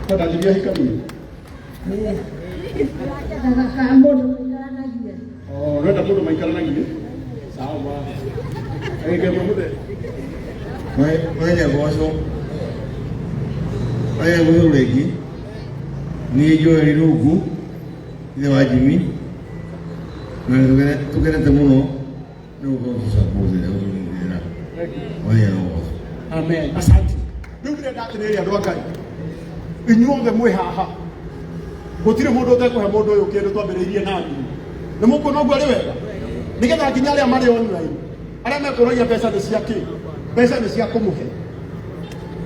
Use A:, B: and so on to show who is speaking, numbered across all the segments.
A: Pada dia hikam. Oh, dah tak boleh main kerana lagi. Sama. Ini dia mahu deh.
B: Main ya bosku. Ayah boleh lagi. Ni jual di rugu. Ini wajib ni. Nah, tu kena temu no. Rugu susah boleh dah. Ayah bos.
A: Amen. Asante. Ndio ndio ndio ya doa kai. Inyuothe mwe haha gutire mundu utekuhe mundu uyu kindu twambiriirie nani ni mukuona uguo ari wega nigetha nginya aria mari online aria mekuragia mbeca ni cia ki mbeca ni cia kumuhe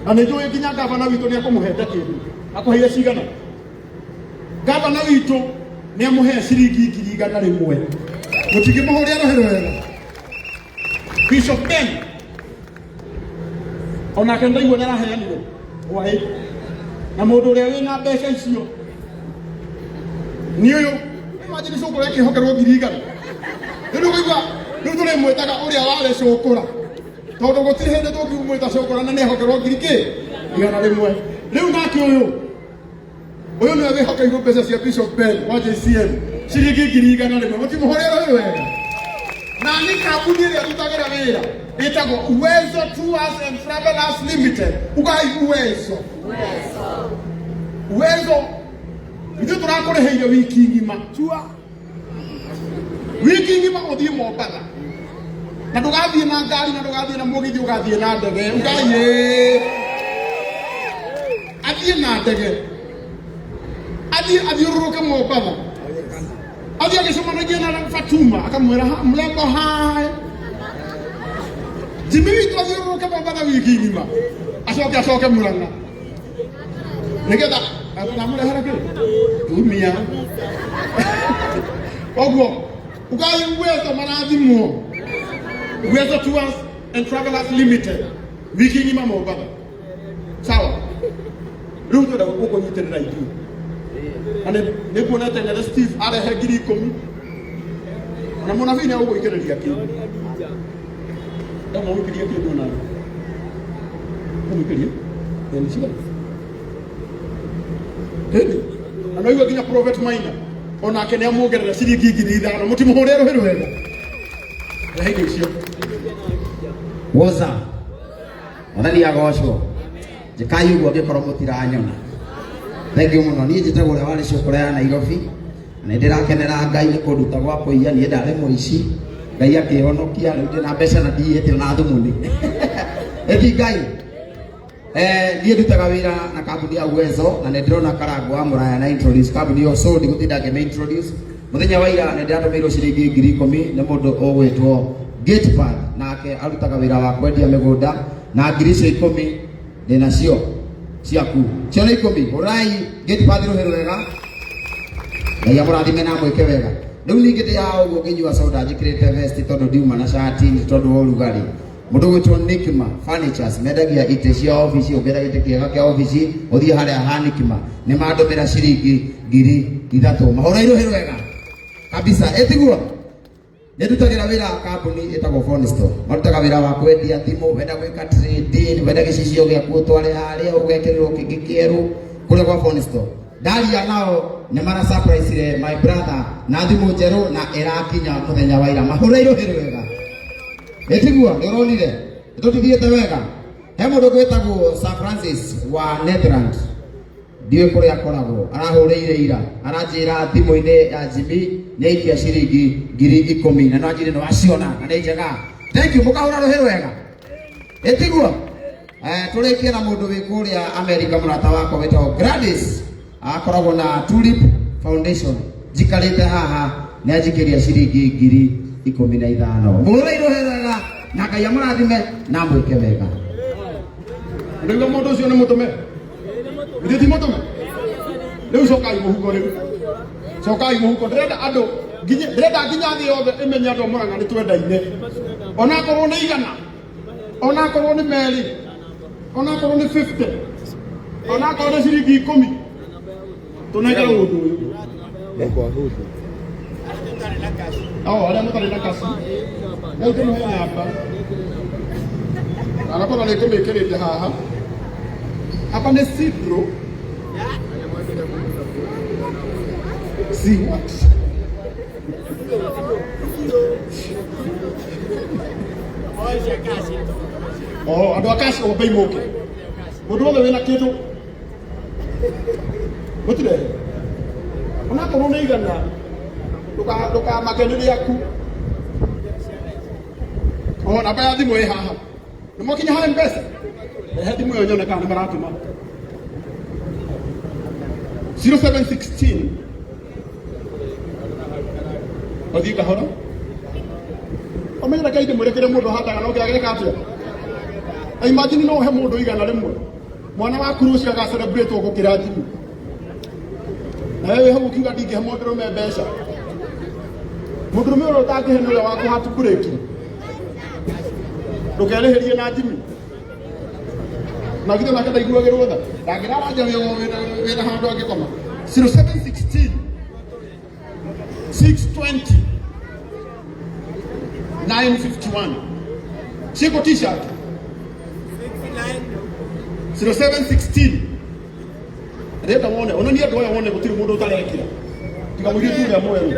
A: na ni njui nginya gavana witu ni akumuhete kindu akuheire cigana gavana witu ni amuhe ciringi 100,000 mutikimuhuria rohero wega Bishop Ben onake ndaigua ni araheanire wai na mundu uria wina mbeca icio ni uyu imagine cukuru akihokerwo 100,000 ndu kuigua ndu tule mwetaga uria wale cukura tondu gutiri hindi tungiumwita cukura na ni hokerwo 100,000 riu nake uyu ni agihokeirwo mbeca cia Bishop Ben wa JCM ciringi 100,000 mutimuhorera uyu wega na ni kambuni iria tutagira wira itagwo Uwezo Tours and Travelers Limited ugai Uwezo ndio turakuriheire wiki ngima uthie Mombasa na ndugathie na ngari na ndugathie na mugithi ugathie na ndege ugai athie na ndege athiururuke Mombasa athie agicemanagia na Fatuma akamwira mlembo hai Jimmy witu athiururuke Mombasa wiki ngima acoke Murang'a nigetha akamurehera ki tumia oguo ugai Uwezo marathimwo Uwezo Tours and Travelers Limited wiki ngima Mombasa sawa riu twenda gukunyitirira ithu ane nikuonete ngere Steve arehe 10,000 na munabii ni agugwikiriria kindu mukiria kindu na mukiria ni ciga Hedi, anaigua nginya Prophet Maina onake ni amuongerera ciringi 5,000 mutimuhurira rohero wega rehe icio
C: woza othani agocwo jikai uguo ngikorwo mutiranyona thank you muno nie njitagwo uria wari cukura ya Nairobi na ndirakenera Ngai ni kunduta gwa kuiya nie ndare muici Ngai akihonokia riu ndina mbeca na ndiite na thumuni ethi Ngai nie ndutaga wira na kambuni ya Uwezo na ndirona Karagũ wa Muraya na introduce kambuni yo so ndigutida ngime introduce muthenya wa ira ndiratumiro ciringi 10,000 ni mundu ugwitwo Gatepad nake arutaga wira wa kwendia migunda na 10,000 ndina cio ciaku cio ni 10 urai Gatepad rohero wega Ngai amurathime na mwike wega riu ningi ndi ya uguo nginyua soda njikirite vest tondu ndiuma na shati tondu wa urugari mundu gwitwo Nikma Furnitures mendagia ite cia office ungera gite kiega kia office uthie haria ha Nikma ni mandumira ciringi 3,000 mahora irohero wega kabisa etiguo ndutagira wira kambuni itagwo Phone Store marutaga wira wa kwendia thimu wenda gwika trading wenda gicicio gia kutware haria ugekererwo kingi kieru kule kwa Phone Store ndaria nao ni mara surprise my brother na thimu njeru na irakinya muthenya wa ira mahora irohero wega etiguo ndoronire tutithiete wega he mundu gwitagwo Sir Francis wa Netherlands ndiwe kuria akoragwo arahuriire ira aranjira thimu-ini ya Jimmy ni ikia ciringi 10,000 na no anjire no aciona na ni njega thank you mukahura rohero wega etiguo turikie na mundu wi kuria America murata wako wetagwo Gladys akoragwo na Tulip Foundation jikarite haha ni ajikiria ciringi 15,000 muhura irohero wega na Ngai amurathime na mwike wega
A: ndio mundu ucio ni mutume ndi mutume riu cokai muhuko ndirenda andu ndirenda nginya thi yothe imenya andu Murang'a ni twendaine onakorwo ni igana onakorwo ni meri onakorwo ni 50 onakorwo ni ciringi 10 tunengere mundu uyu aria mutari na kasi ndio tumuhe hapa agakorwo nä kå mä kä rä te haha hapa nä sidro andå akaci o mbei må kä må ndå wothe wä na kä ndå gå tirä onakorwo nä igana ndå kamake nä rä aku namba ya thimå ä haha nä mokinya harä mbeca ehe thimå ä yo nyone kana nä maratå ma 0716 othiä kahoro omenyera kai ndä mwä rekere må ndå handaga no kä agä ka atä imagine no he må ndå igana rä mwe mwana waku rå cio agacelebrate gå kä ra njimi nawe wä hau å kiuga ndingä he må ndå rå me mbeca må ndå rå me å rä a å tangä he nä å rä a wakå hatå kå rä ki ndå kerä hä rie na njimi na githä nake ndaiguagä rwo tha ndangä raranja wä na handå angä koma 0716 620 951 ciäko t-shirt 0716 renda wone onania andå aya wone gå tirä må ndå å tarekira tiga må irä tu rä a mweru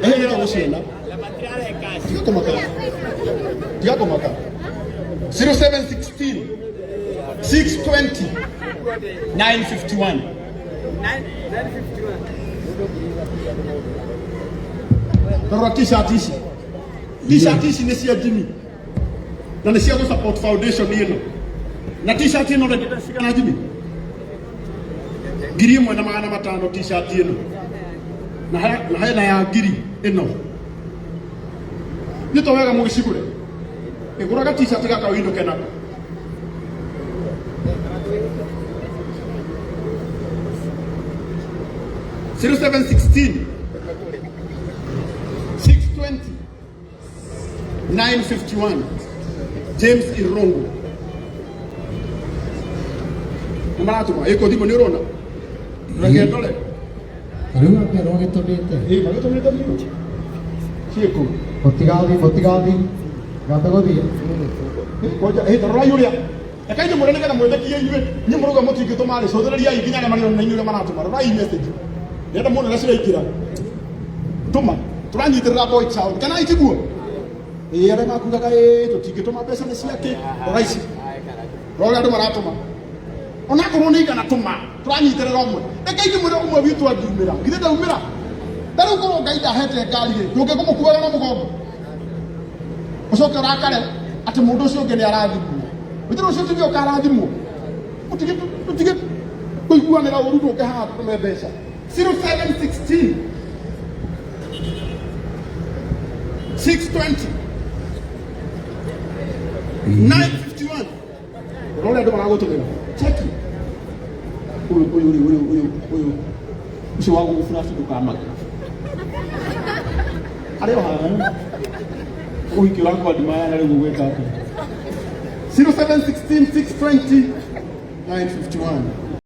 A: ehera gå ciana tiga kå maka 0716 620 951 Tara t-shirt ici nä cia Jimmy na nä cia gå support foundation ĩno na t-shirt ĩno ndä cigana Jimmy 1,500 t-shirt ĩno na hena ya 1,000 ĩno nä to wega må gä cigå re ä gå raga t-shirt gaka wä ndå kenako $0716 620 951 James Irongo maratuma iko thimo nä å rona rekendore
D: rä u akä rwo gä tå mä te
A: magä tå mä te ciäkå
D: må gambe gå thiä
A: tarora yå rä a eka inyå må re nä getha mwendekie inyuä inyå må rauga må tingä tå marä cåthä rä riai nginya arä a marä na inyuä maratå rorai message nenda må nä ciraingä ra tå ma tå ranyitä rä ra kana ikiguo arä makugaga tå tingä tå ma mbeca nä ciakä rora ici rora andå maratå ma onakorwo nä igana tå ma tå ranyitä rä ra mwe reke inyå må re å mwe witå angiumä ra githä ndaumä ra ta rä u korwo ngai ndahete ngari rä ndå ngä kå må kuaga na må gongo å coke å rakare atä må ndå å cio å ngä nä arathimwo wä tä rå å cio tigä å karathimwo tå tigä kå iguanä ra å ru ndå ke haha tå me mbeca 0716 620 951 rore andå maragå tå mä ra cheki å cio wagå gå buraci ndå kamaka arä o haha å hikä wakwa ndimaya na rä u gå gwä ka atä 0716 620 951